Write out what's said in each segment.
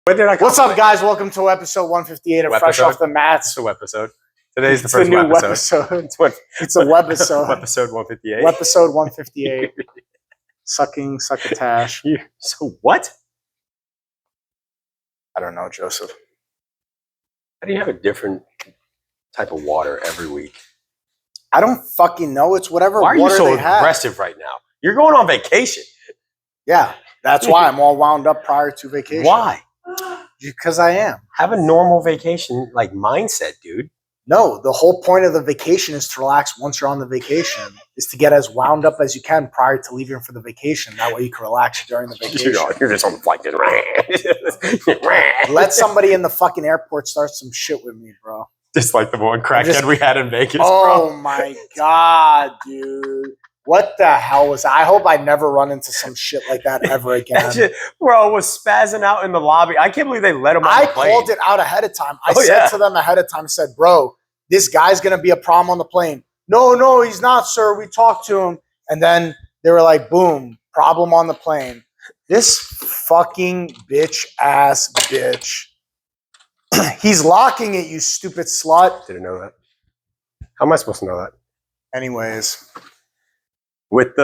When did I What's up, guys? Welcome to episode 158 of Fresh Off the Mats. It's a webisode. Today's the It's first a new webisode. It's a webisode. Webisode 158. Episode 158. Succotash. So what? I don't know, Joseph. How do you have a different type of water every week? I don't fucking know. It's whatever Why are water you so they have. aggressive right now? You're going on vacation. Yeah, that's why I'm all wound up prior to vacation. Why? Because I am. Have a normal vacation like mindset, dude. No, the whole point of the vacation is to relax once you're on the vacation, is to get as wound up as you can prior to leaving for the vacation. That way you can relax during the vacation. You're just on the flight. Let somebody in the fucking airport start some shit with me, bro. Just like the one crackhead we had in Vegas, Oh bro. my God, dude. What the hell was that? I hope I never run into some shit like that ever again. That shit, bro, was spazzing out in the lobby. I can't believe they let him on the plane. I called it out ahead of time. I said to them ahead of time, I said, bro, this guy's going to be a problem on the plane. No, he's not, sir. We talked to him. And then they were like, boom, problem on the plane. This fucking bitch-ass bitch. He's locking it, you stupid slut. Didn't know that. How am I supposed to know that? Anyways. With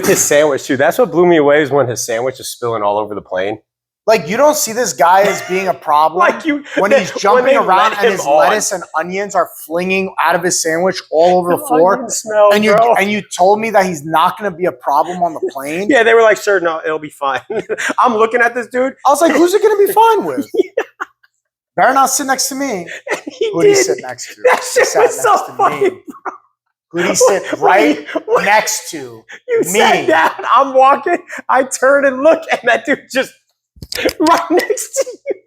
his sandwich too. That's what blew me away is when his sandwich is spilling all over the plane. Like, you don't see this guy as being a problem when he's jumping around and his lettuce and onions are flinging out of his sandwich all over the floor. Smell, and you told me that he's not going to be a problem on the plane. Yeah, they were like, sure, no, it'll be fine. I'm looking at this dude. I was like, who's it going to be fine with? Better not sit next to me. Who did he sit next to? That shit was so funny. Who did he sit right next to? You me. Sat down. I'm walking. I turn and look, and that dude just right next to you.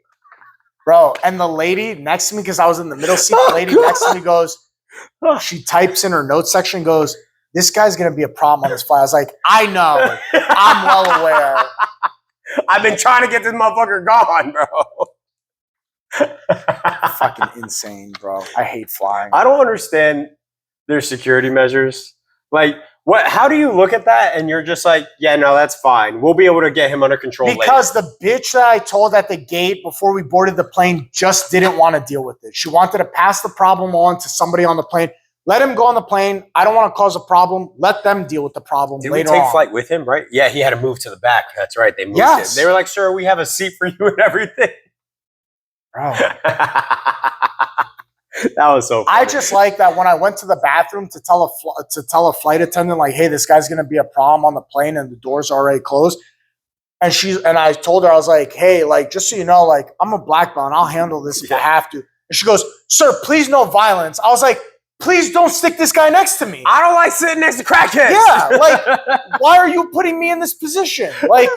Bro, and the lady next to me, because I was in the middle seat, the lady next to me goes, she types in her notes section, goes, this guy's going to be a problem on this flight. I was like, I know. I'm well aware. I've been trying to get this motherfucker gone, bro. Fucking insane, bro. I hate flying. I don't understand their security measures. Like, what? How do you look at that and you're just like, yeah, no, that's fine. We'll be able to get him under control because later. The bitch that I told at the gate before we boarded the plane just didn't want to deal with it. She wanted to pass the problem on to somebody on the plane. Let him go on the plane. I don't want to cause a problem. Let them deal with the problem Did later we take on. flight with him, right? Yeah, he had to move to the back. That's right. They moved him. They were like, sir, we have a seat for you and everything. Bro. That was so funny. I just like that when I went to the bathroom to tell a flight attendant, like, hey, this guy's going to be a problem on the plane and the doors are already closed. And I told her, I was like, hey, like, just so you know, like, I'm a black belt and I'll handle this if I have to. And she goes, sir, please no violence. I was like, please don't stick this guy next to me. I don't like sitting next to crackheads. Yeah, like, why are you putting me in this position? Like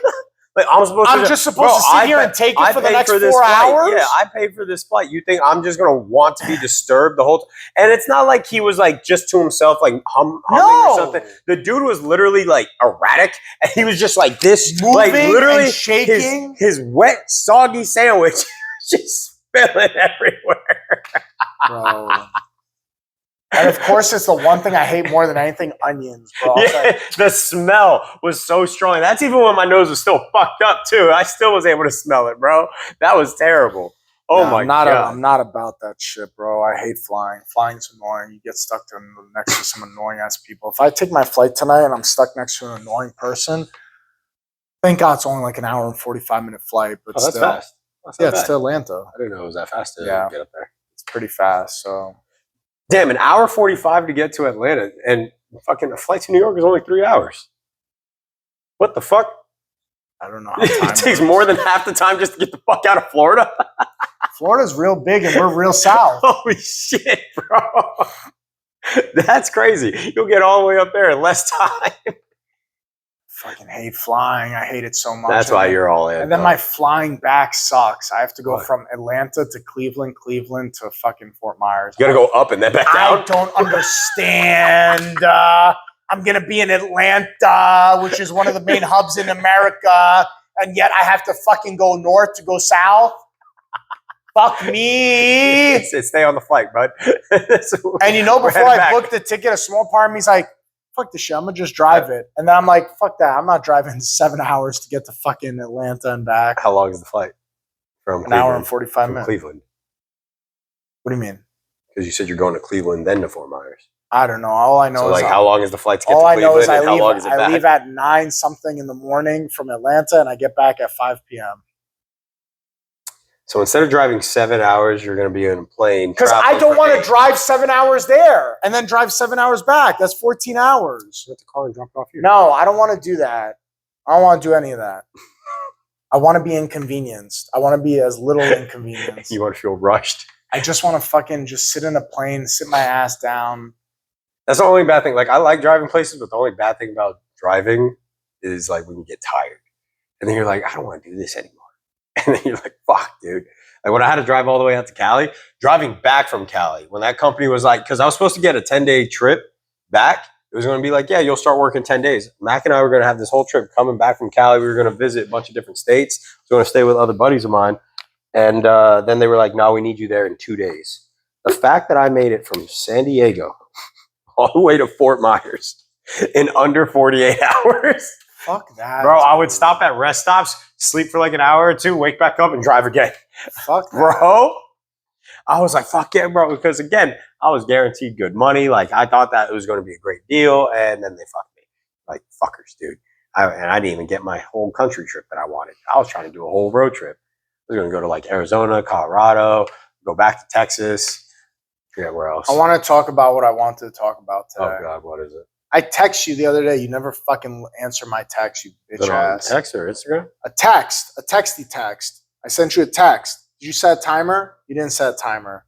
I'm just supposed to sit here and take it for the next 4 hours? Yeah, I paid for this flight. You think I'm just going to want to be disturbed the whole time? And it's not like he was like just to himself, like humming or something. The dude was literally like erratic. And he was just like this. Moving like literally and shaking. His wet, soggy sandwich just spilling everywhere. Bro. And of course, it's the one thing I hate more than anything, onions, bro. Yeah, the smell was so strong. That's even when my nose was still fucked up, too. I still was able to smell it, bro. That was terrible. Oh, my God. I'm not about that shit, bro. I hate flying. Flying's annoying. You get stuck next to some annoying-ass people. If I take my flight tonight and I'm stuck next to an annoying person, thank God it's only like an hour and 45-minute flight. But that's fast. It's to Atlanta. I didn't know it was that fast to get up there. It's pretty fast, so... Damn, an hour 45 to get to Atlanta, and fucking a flight to New York is only 3 hours. What the fuck? I don't know. It takes more than half the time just to get the fuck out of Florida. Florida's real big, and we're real south. Holy shit, bro! That's crazy. You'll get all the way up there in less time. Fucking hate flying. I hate it so much. That's why you're all in. And then my flying back sucks. I have to go from Atlanta to Cleveland to fucking Fort Myers. You got to go up and then back down? I don't understand. I'm going to be in Atlanta, which is one of the main hubs in America, and yet I have to fucking go north to go south? Fuck me. Stay on the flight, bud. And you know, before I booked the ticket, a small part of me is like, fuck this shit, I'm gonna just drive it. And then I'm like, fuck that, I'm not driving 7 hours to get to fucking Atlanta and back. How long is the flight? From An hour and 45 from minutes. Cleveland. What do you mean? Because you said you're going to Cleveland, then to Fort Myers. I don't know. All I know So, is like, how long is the flight to get all to I Cleveland? know is I and how long is it back? leave at 9 something in the morning from Atlanta, and I get back at 5 p.m. So instead of driving 7 hours, you're going to be in a plane. Because I don't want to drive 7 hours there and then drive 7 hours back. That's 14 hours. Get the car and drop it off here. No, I don't want to do that. I don't want to do any of that. I want to be inconvenienced. I want to be as little inconvenienced. You want to feel rushed. I just want to fucking just sit in a plane, sit my ass down. That's the only bad thing. Like, I like driving places, but the only bad thing about driving is, like, when you get tired. And then you're like, I don't want to do this anymore. And then you're like, fuck, dude. Like, when I had to drive all the way out to Cali, driving back from Cali, when that company was like, because I was supposed to get a 10-day trip back, it was going to be like, yeah, you'll start working 10 days. Mac and I were going to have this whole trip coming back from Cali. We were going to visit a bunch of different states. I was going to stay with other buddies of mine. And then they were like, no, we need you there in 2 days. The fact that I made it from San Diego all the way to Fort Myers in under 48 hours. Fuck that. Bro, I would stop at rest stops, sleep for like an hour or two, wake back up and drive again. Fuck that. Bro, I was like, fuck yeah, bro. Because again, I was guaranteed good money. Like, I thought that it was going to be a great deal. And then they fucked me. Like, fuckers, dude. And I didn't even get my whole country trip that I wanted. I was trying to do a whole road trip. I was going to go to like Arizona, Colorado, go back to Texas. Forget where else. I want to talk about what I wanted to talk about today. Oh, God, what is it? I text you the other day. You never fucking answer my text, you bitch ass. Text or Instagram? A texty text. I sent you a text. Did you set a timer? You didn't set a timer.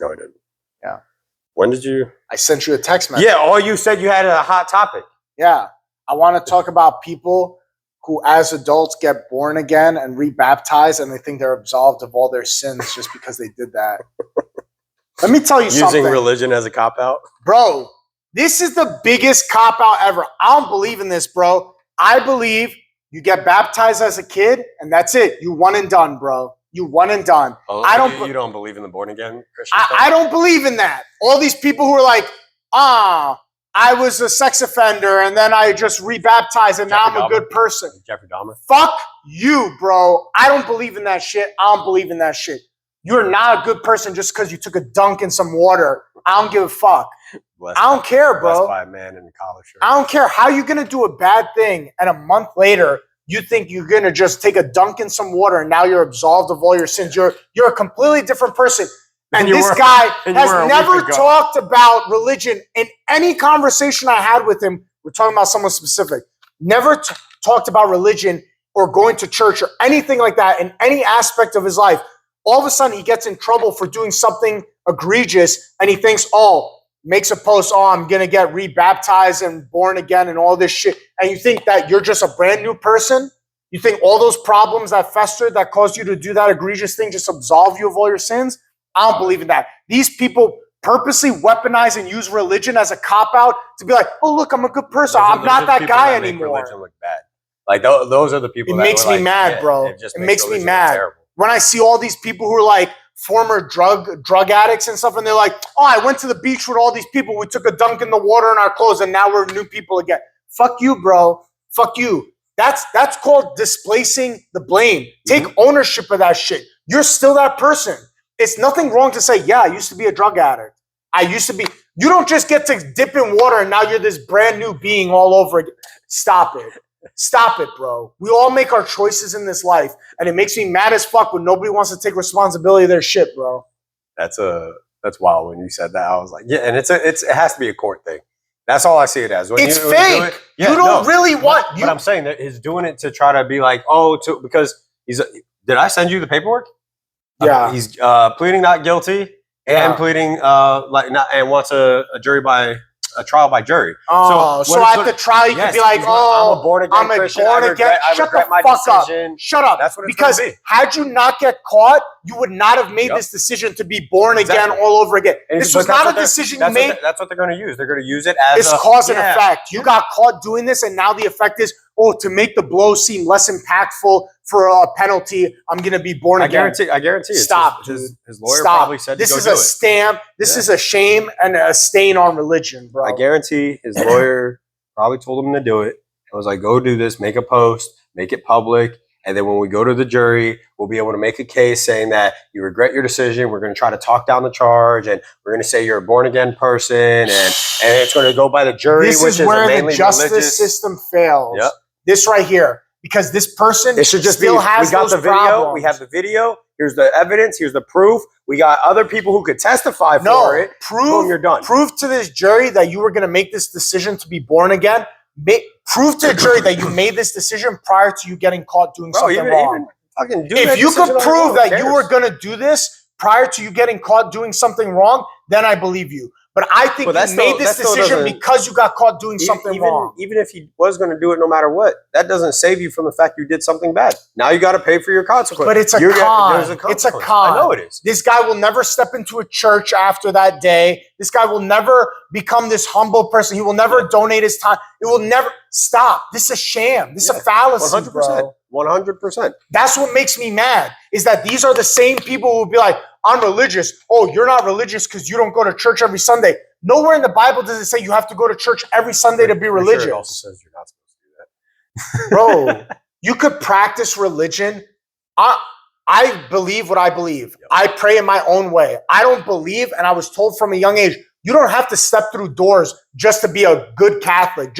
No, I didn't. Yeah. When did you? I sent you a text message. Yeah, all you said you had a hot topic. Yeah. I want to talk about people who, as adults, get born again and rebaptized, and they think they're absolved of all their sins just because they did that. Let me tell you something. Using religion as a cop-out? Bro, this is the biggest cop-out ever. I don't believe in this, bro. I believe you get baptized as a kid, and that's it. You one and done, bro. You one and done. Oh, you don't believe in the born-again Christian stuff? I don't believe in that. All these people who are like, I was a sex offender, and then I just rebaptized, and now I'm a good person. Jeffrey Dahmer? Fuck you, bro. I don't believe in that shit. I don't believe in that shit. You're not a good person just because you took a dunk in some water. I don't give a fuck. I don't care, bro. Blessed by a man in a collar shirt. I don't care. How you going to do a bad thing and a month later you think you're going to just take a dunk in some water and now you're absolved of all your sins? You're a completely different person. And this guy has never talked about religion in any conversation I had with him. We're talking about someone specific. Never talked about religion or going to church or anything like that in any aspect of his life. All of a sudden, he gets in trouble for doing something egregious, and he thinks, makes a post, I'm going to get rebaptized and born again and all this shit. And you think that you're just a brand new person? You think all those problems that festered that caused you to do that egregious thing just absolve you of all your sins? I don't believe in that. These people purposely weaponize and use religion as a cop-out to be like, oh, look, I'm a good person. I'm not that guy anymore. Religion look bad. Like, those are the people that makes me mad, bro. It makes me mad. When I see all these people who are like former drug addicts and stuff, and they're like, I went to the beach with all these people. We took a dunk in the water in our clothes, and now we're new people again. Fuck you, bro. Fuck you. That's called displacing the blame. Take ownership of that shit. You're still that person. It's nothing wrong to say, yeah, I used to be a drug addict. I used to be. You don't just get to dip in water and now you're this brand new being all over again. Stop it. Stop it, bro. We all make our choices in this life, and it makes me mad as fuck when nobody wants to take responsibility of their shit, bro. That's wild. When you said that, I was like, yeah, and it has to be a court thing. That's all I see it as. When it's fake. You don't really want. But I'm saying that he's doing it to try to be like, because he's. Did I send you the paperwork? Yeah. He's pleading not guilty and pleading and wants a trial by jury. Oh, so at the trial you could be like, I'm a born again Christian. Shut the fuck up. Shut up. That's what it's because gonna be. Had you not get caught, you would not have made this decision to be born again all over again. This was not a decision you made. That's what they're going to use. They're going to use it as it's cause and effect. You got caught doing this, and now the effect is, to make the blow seem less impactful for a penalty, I'm going to be born again. I guarantee. Stop. His lawyer probably said this is a stamp. This is a shame and a stain on religion, bro. I guarantee his lawyer probably told him to do it. I was like, go do this, make a post, make it public, And then when we go to the jury, we'll be able to make a case saying that you regret your decision. We're going to try to talk down the charge, and we're going to say you're a born again person, and it's going to go by the jury. This which is where mainly the justice religious system fails. Yep. This right here, because this person It should just still be, has we got those the video, problems. we have the video, here's the evidence, here's the proof. We got other people who could testify for it. Boom, you're done. Prove to this jury that you were going to make this decision to be born again. Prove to the jury that you made this decision prior to you getting caught doing something wrong. Fucking do If you could prove that you were to going to do this prior to you getting caught doing something wrong, then I believe you. But I think you made this decision because you got caught doing something wrong. Even if he was going to do it no matter what, that doesn't save you from the fact you did something bad. Now you got to pay for your consequence. But it's a con. It's a con. I know it is. This guy will never step into a church after that day. This guy will never become this humble person. He will never donate his time. It will never stop. This is a sham. This is a fallacy, 100%. bro. 100%. That's what makes me mad, is that these are the same people who will be like, I'm religious. Oh, you're not religious because you don't go to church every Sunday. Nowhere in the Bible does it say you have to go to church every Sunday to be religious. Sure, it also says you're not supposed to do that. Bro, you could practice religion. I believe what I believe. Yep. I pray in my own way. I don't believe, and I was told from a young age, you don't have to step through doors just to be a good Catholic,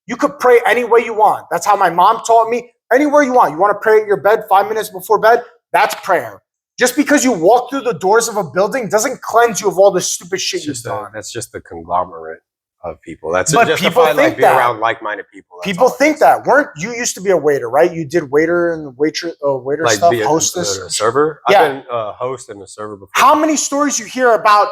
you could pray any way you want. That's how my mom taught me. Anywhere you want. You want to pray at your bed 5 minutes before bed? That's prayer. Just because you walk through the doors of a building doesn't cleanse you of all the stupid shit you've done. That's just the conglomerate of people. But people think being around like-minded people. People think that. You used to be a waiter, right? You did waiter and waiter stuff, hostess, a server. Yeah. I've been a host and a server before. How many stories you hear about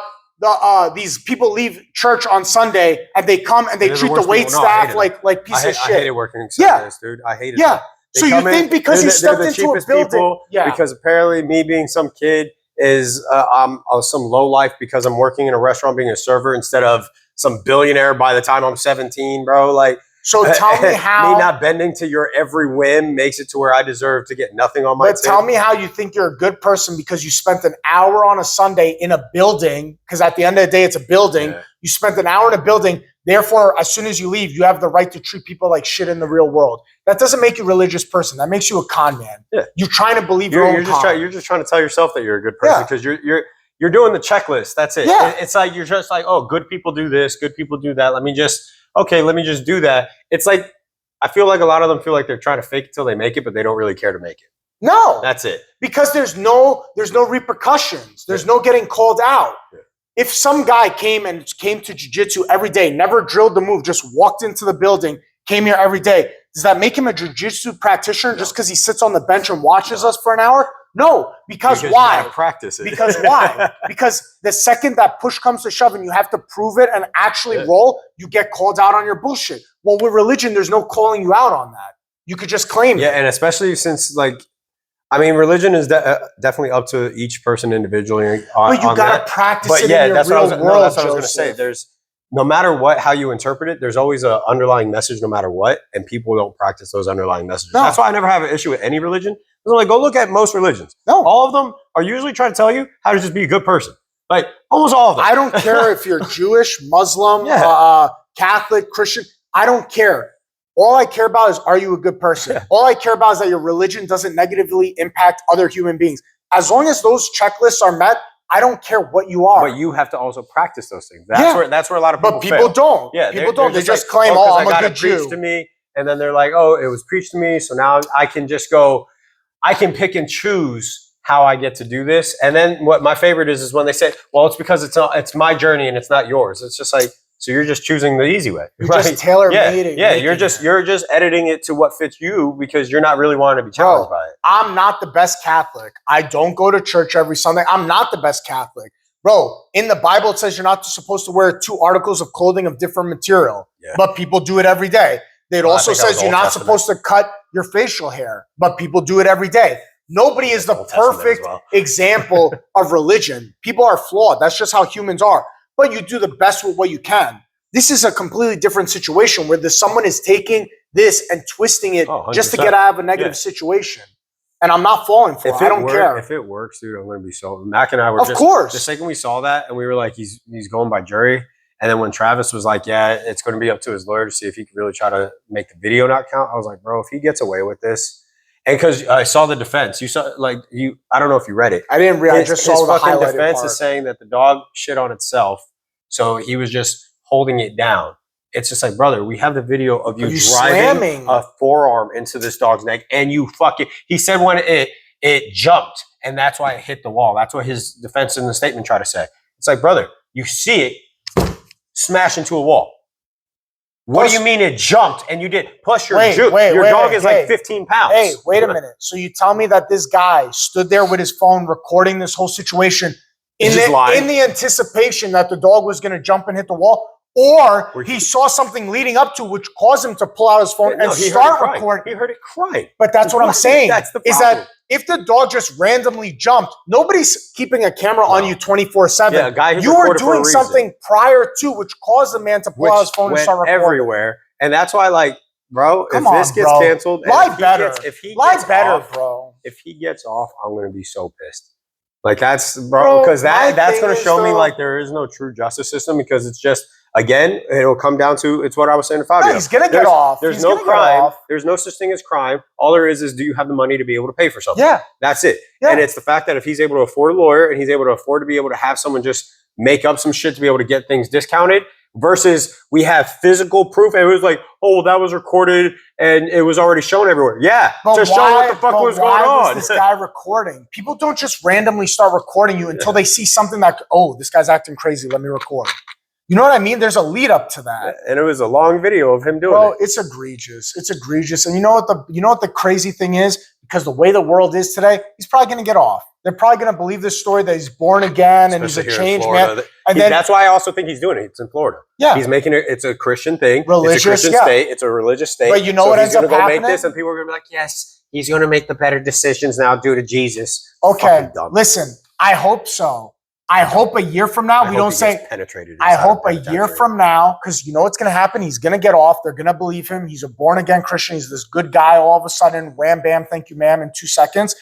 these people leave church on Sunday and they come and they treat the wait staff like piece of shit? I hated working Sundays, dude. I hated it. So you think because you stepped into a building, because apparently me being some kid is I'm some low life because I'm working in a restaurant being a server instead of some billionaire by the time I'm 17, bro. So tell me how me not bending to your every whim makes it to where I deserve to get nothing on my tip. Tell me how you think you're a good person because you spent an hour on a Sunday in a building, because at the end of the day, it's a building. Yeah. You spent an hour in a building. Therefore, as soon as you leave, you have the right to treat people like shit in the real world. That doesn't make you a religious person. That makes you a con man. Yeah. You're trying to believe your own con. You're just trying to tell yourself that you're a good person because you're doing the checklist. That's it. Yeah. It's like you're just like, oh, good people do this, good people do that. Let me just do that. It's like I feel like a lot of them feel like they're trying to fake it till they make it, but they don't really care to make it. No. That's it. Because there's no repercussions. There's no getting called out. Yeah. If some guy came to jiu-jitsu every day, never drilled the move, just walked into the building, came here every day, does that make him a jiu-jitsu practitioner just because he sits on the bench and watches us for an hour? No. Because why? You gotta practice it. Because why? Because the second that push comes to shove and you have to prove it and actually roll, you get called out on your bullshit. Well, with religion, there's no calling you out on that. You could just claim it. Yeah, and especially since religion is definitely up to each person individually. But you gotta practice it in your real world. That's what I was gonna say. There's no matter how you interpret it, there's always an underlying message no matter what, and people don't practice those underlying messages. No. That's why I never have an issue with any religion. Go look at most religions. No. All of them are usually trying to tell you how to just be a good person. Almost all of them. I don't care if you're Jewish, Muslim, Catholic, Christian. I don't care. All I care about is, are you a good person? Yeah. All I care about is that your religion doesn't negatively impact other human beings. As long as those checklists are met, I don't care what you are. But you have to also practice those things. That's where a lot of people But people don't. Yeah, people don't. They just claim, I'm a good Jew. To me, and then they're like, oh, it was preached to me, so now I can just go, I can pick and choose how I get to do this. And then what my favorite is when they say, well, it's because it's my journey and it's not yours. It's just like, so you're just choosing the easy way. You're just tailor-made it. Yeah, you're just editing it to what fits you because you're not really wanting to be challenged by it. I'm not the best Catholic. I don't go to church every Sunday. I'm not the best Catholic. Bro, in the Bible, it says you're not supposed to wear 2 articles of clothing of different material. Yeah. But people do it every day. It also says you're not supposed to cut your facial hair. But people do it every day. Nobody is the perfect example of religion. People are flawed. That's just how humans are. But you do the best with what you can. This is a completely different situation where someone is taking this and twisting it just to get out of a negative situation. And I'm not falling for it. I don't care. If it works, dude, I'm going to be so... Mac and I were the second we saw that, and we were like, he's going by jury. And then when Travis was like, yeah, it's going to be up to his lawyer to see if he can really try to make the video not count. I was like, bro, if he gets away with this, And because I saw the defense, you saw I don't know if you read it. I didn't read. I just saw the fucking highlighted defense part. is saying that the dog shit on itself, so he was just holding it down. It's just like, brother, we have the video of you driving a forearm into this dog's neck, and you fucking. He said when it jumped, and that's why it hit the wall. That's what his defense in the statement tried to say. It's like, brother, you see it smash into a wall. What do you mean it jumped and you did? Plus your dog is like 15 pounds. Hey, wait a minute. So you tell me that this guy stood there with his phone recording this whole situation in the anticipation that the dog was going to jump and hit the wall? Or he saw something leading up to which caused him to pull out his phone and start recording. He heard it crying. But that's what I'm saying. That's the problem. Is that if the dog just randomly jumped, nobody's keeping a camera on you 24/7. Yeah, a guy you were doing something prior to which caused the man to pull out his phone and start recording. Everywhere. And that's why, like, bro, if this gets canceled, lie better, bro. If he gets off, I'm gonna be so pissed. Like that's because that's gonna show me like there is no true justice system because it's just. Again, it'll come down to it's what I was saying to Fabio. No, he's gonna get off. There's no crime. There's no such thing as crime. All there is do you have the money to be able to pay for something? Yeah, that's it. Yeah. And it's the fact that if he's able to afford a lawyer and he's able to afford to be able to have someone just make up some shit to be able to get things discounted, versus we have physical proof. And it was like, oh, well, that was recorded and it was already shown everywhere. Yeah, to show what the fuck was going on. Was this guy recording? People don't just randomly start recording you until they see something that this guy's acting crazy. Let me record. You know what I mean? There's a lead up to that. And it was a long video of him doing it. It's egregious. It's egregious. And you know what the crazy thing is? Because the way the world is today, he's probably going to get off. They're probably going to believe this story that he's born again and he's a changed man. And that's why I also think he's doing it. It's in Florida. Yeah. He's making it. It's a Christian thing. Religious, it's a Christian state. It's a religious state. But you know what ends up happening? He's going to go make this and people are going to be like, yes, he's going to make the better decisions now due to Jesus. Okay. Listen, I hope so. I hope a year from now we don't say penetrated. I hope a year from now, because you know what's going to happen. He's going to get off. They're going to believe him. He's a born again Christian. He's this good guy. All of a sudden, wham, bam, thank you, ma'am, in 2 seconds.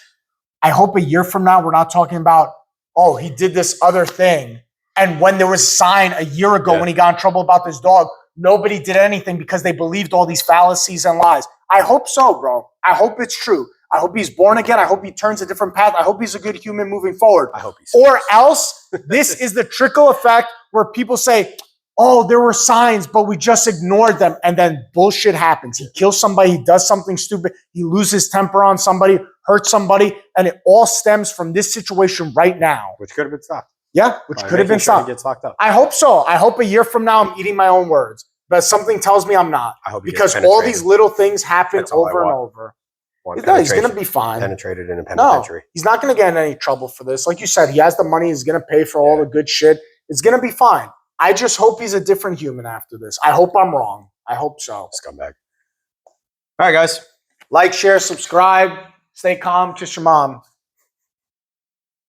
I hope a year from now we're not talking about, oh, he did this other thing. And when there was a sign a year ago when he got in trouble about this dog, nobody did anything because they believed all these fallacies and lies. I hope so, bro. I hope it's true. I hope he's born again. I hope he turns a different path. I hope he's a good human moving forward. I hope he's or else this is the trickle effect where people say, oh, there were signs, but we just ignored them. And then bullshit happens. He kills somebody. He does something stupid. He loses temper on somebody, hurts somebody. And it all stems from this situation right now. Which could have been stopped. Yeah, which could have been stopped. He gets locked up. I hope so. I hope a year from now I'm eating my own words. But something tells me I'm not. I hope because all these little things happen over and over. No, he's going to be fine. Penetrated in a penitentiary. No, he's not going to get in any trouble for this. Like you said, he has the money. He's going to pay for all the good shit. It's going to be fine. I just hope he's a different human after this. I hope I'm wrong. I hope so. Scumbag. All right, guys. Like, share, subscribe. Stay calm. Kiss your mom.